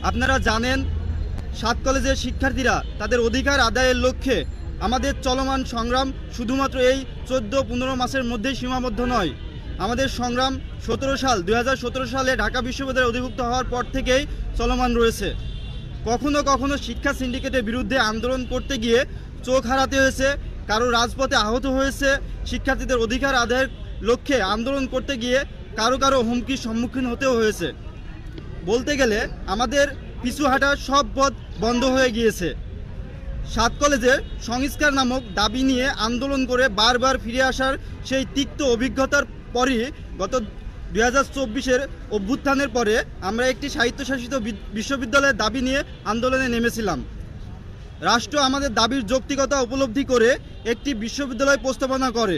আপনারা জানেন 7 কলেজের শিক্ষার্থীরা তাদের অধিকার আদায়ের লক্ষ্যে আমাদের চলমান সংগ্রাম শুধুমাত্র এই 14-15 মাসের মধ্যেই সীমাবদ্ধ নয়। আমাদের সংগ্রাম 2017 সালে ঢাকা বিশ্ববিদ্যালয়ে অধিভুক্ত হওয়ার পর থেকেই চলমান রয়েছে। কখনো কখনো শিক্ষা সিন্ডিকেটের বিরুদ্ধে আন্দোলন করতে গিয়ে চোখ হারাতে হয়েছে, কারো রাজপথে আহত হয়েছে। শিক্ষার্থীদের অধিকার আদায়ের লক্ষ্যে আন্দোলন করতে গিয়ে কারো কারো হুমকির সম্মুখীন হতেও হয়েছে। বলতে গেলে আমাদের পিছু হাঁটার সব পথ বন্ধ হয়ে গিয়েছে। 7 কলেজের সংস্কার নামক দাবি নিয়ে আন্দোলন করে বারবার ফিরে আসার সেই তিক্ত অভিজ্ঞতার পরই গত 2024-এর অভ্যুত্থানের পরে আমরা একটি স্বায়ত্তশাসিত বিশ্ববিদ্যালয়ের দাবি নিয়ে আন্দোলনে নেমেছিলাম। রাষ্ট্র আমাদের দাবির যৌক্তিকতা উপলব্ধি করে একটি বিশ্ববিদ্যালয় প্রস্তাবনা করে,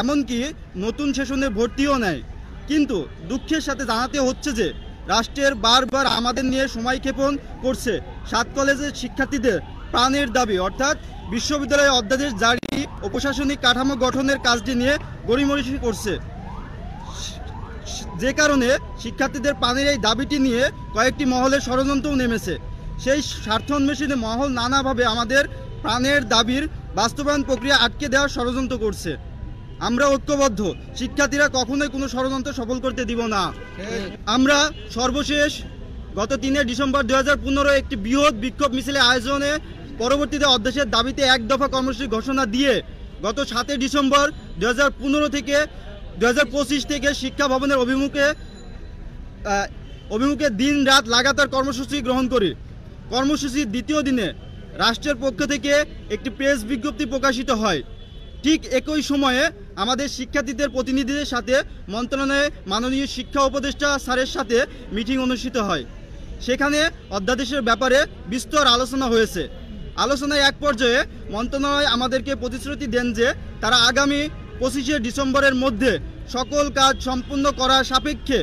এমনকি নতুন সেশনে ভর্তিও নেয়। কিন্তু দুঃখের সাথে জানাতে হচ্ছে যে রাষ্ট্রের বারবার আমাদের নিয়ে সময়ক্ষেপণ করছে। 7 কলেজের শিক্ষার্থীদের প্রাণের দাবি অর্থাৎ বিশ্ববিদ্যালয়ের অধ্যাদেশ জারি ও প্রশাসনিক কাঠামো গঠনের কাজটি নিয়ে গড়িমড়ি করছে, যে কারণে শিক্ষার্থীদের প্রাণের এই দাবিটি নিয়ে কয়েকটি মহলের ষড়যন্ত্রও নেমেছে। সেই স্বার্থান্বেষী মহল নানাভাবে আমাদের প্রাণের দাবির বাস্তবায়ন প্রক্রিয়া আটকে দেওয়ার ষড়যন্ত্র করছে। আমরা ঐক্যবদ্ধ, শিক্ষার্থীরা কখনোই কোনো ষড়যন্ত্র সফল করতে দিব না। আমরা সর্বশেষ গত 3 ডিসেম্বর 2015 একটি বৃহৎ বিক্ষোভ মিছিলের আয়োজনে পরবর্তীতে অধ্যাদেশের দাবিতে 1 দফা কর্মসূচি ঘোষণা দিয়ে গত 7 ডিসেম্বর 2015 থেকে 2025 থেকে শিক্ষা ভবনের অভিমুখে দিন রাত লাগাতার কর্মসূচি গ্রহণ করি। কর্মসূচির দ্বিতীয় দিনে রাষ্ট্রের পক্ষ থেকে একটি প্রেস বিজ্ঞপ্তি প্রকাশিত হয়। ঠিক একই সময়ে আমাদের শিক্ষার্থীদের প্রতিনিধিদের সাথে মন্ত্রণালয়ে মাননীয় শিক্ষা উপদেষ্টা স্যারের সাথে মিটিং অনুষ্ঠিত হয়। সেখানে অধ্যাদেশের ব্যাপারে বিস্তর আলোচনা হয়েছে। আলোচনায় এক পর্যায়ে মন্ত্রণালয় আমাদেরকে প্রতিশ্রুতি দেন যে তারা আগামী 25 ডিসেম্বরের মধ্যে সকল কাজ সম্পূর্ণ করার সাপেক্ষে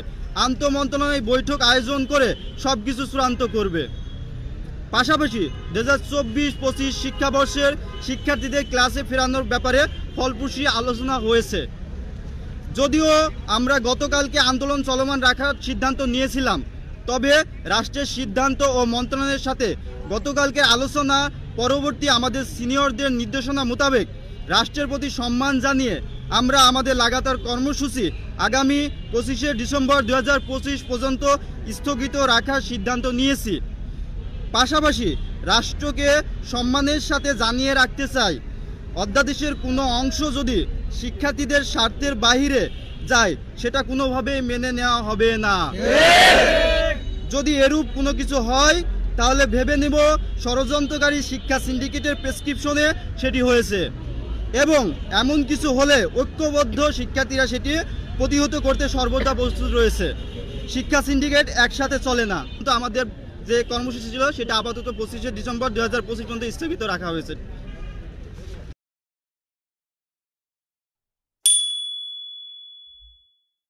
আন্তঃমন্ত্রণালয় বৈঠক আয়োজন করে সবকিছু চূড়ান্ত করবে। পাশাপাশি 2024-25 শিক্ষাবর্ষের শিক্ষার্থীদের ক্লাসে ফেরানোর ব্যাপারে ফলপ্রসূ আলোচনা হয়েছে। যদিও আমরা গতকালকে আন্দোলন চলমান রাখার সিদ্ধান্ত নিয়েছিলাম, তবে রাষ্ট্রের সিদ্ধান্ত ও মন্ত্রণালয়ের সাথে গতকালকে আলোচনা পরবর্তী আমাদের সিনিয়রদের নির্দেশনা মোতাবেক রাষ্ট্রের প্রতি সম্মান জানিয়ে আমরা আমাদের লাগাতার কর্মসূচি আগামী 25 ডিসেম্বর 2025 পর্যন্ত স্থগিত রাখার সিদ্ধান্ত নিয়েছি। পাশাপাশি রাষ্ট্রকে সম্মানের সাথে জানিয়ে রাখতে চাই, অধ্যাদেশের কোনো অংশ যদি শিক্ষার্থীদের স্বার্থের বাহিরে যায় সেটা কোনোভাবেই মেনে নেওয়া হবে না। যদি এরূপ কোনো কিছু হয় তাহলে ভেবে নেব ষড়যন্ত্রকারী শিক্ষা সিন্ডিকেটের প্রেসক্রিপশনে সেটি হয়েছে, এবং এমন কিছু হলে ঐক্যবদ্ধ শিক্ষার্থীরা সেটি প্রতিহত করতে সর্বদা প্রস্তুত রয়েছে। শিক্ষা সিন্ডিকেট একসাথে চলে না, কিন্তু আমাদের যে কর্মসূচি ছিল সেটা আপাতত 25 ডিসেম্বর 2025 পর্যন্ত স্থগিত রাখা হয়েছে।